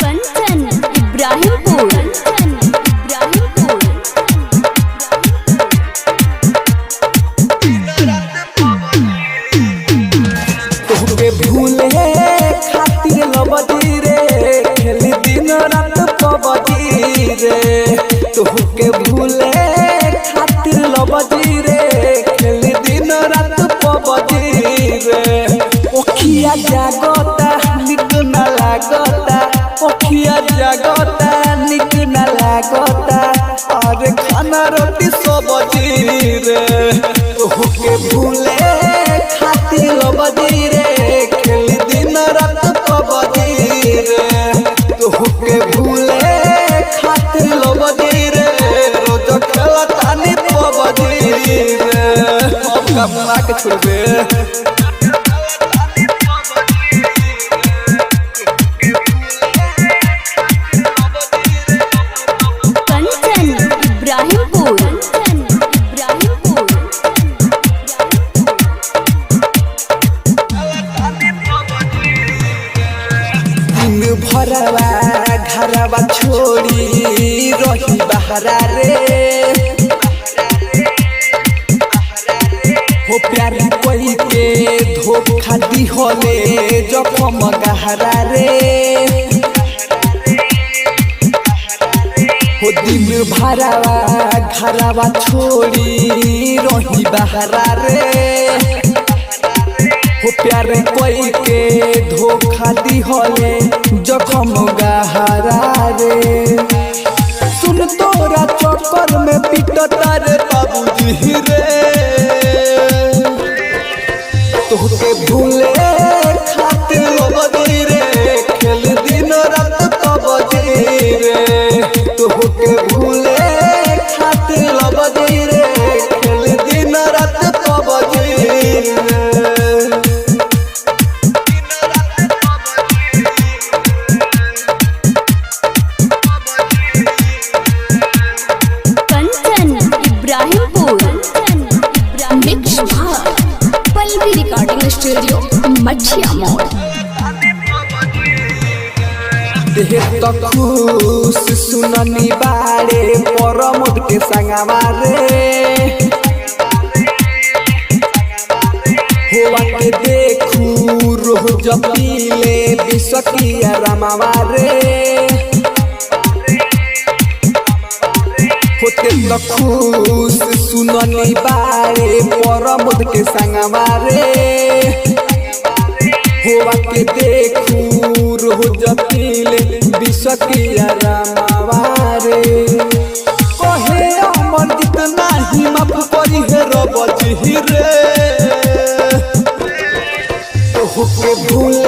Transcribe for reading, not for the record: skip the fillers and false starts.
कंचन इब्राहिमपुर तोहके भूले खातिर लबजी रे खेली दिन रात पबजी रे। तोहके भूले खातिर लबजी रे खेली दिन रात पबजी रे। ओखिया जागता निक न लागता, ओखिया जागता निक न लागता, अरे खाना रोटी सब्जी रे। तोहके भूले खातिर लबजी रे खेली दिन रात पबजी रे। तोहके भूले खातिर लबजी रे रोज खेलतानी पबजी रे। अब कमला के छोड़बे कंचन इब्राहिमपुर दिन भरवा घरवा छोड़ी रही बहरा रे। हो प्यार कोई के धोखा दिहले जखम गहरा रे। हो दिन भरवा घरवा छोड़ी रही बहरा रे। हो प्यार कोई के धोखा दिहले जखम गहरा रे। सुन तोरा चक्कर में पिटता रे बाबूजी रे। तोहके भूले खातिर लबजी रे खेल दिन रात पबजी रे। तोहके भूले खातिर लबजी रे खेल दिन रात पबजी रे। कंचन इब्राहिमपुर मिक्स भाग पल्लवी रिकॉर्डिंग स्टूडियो मछिया मोड़। देह तो खुश सुननी बारे परमोद के संगवा रे। हुआ के देखू रोज पीले बिसकिया रमावा रे। होते तो खुश सुननी बारे परमोद के संगवा रे। हुआ के देखू रोज पीले बिसकिया रमावा रे। कहे अमर जितना ही माफ करी है रबजी रे। तोहके भूल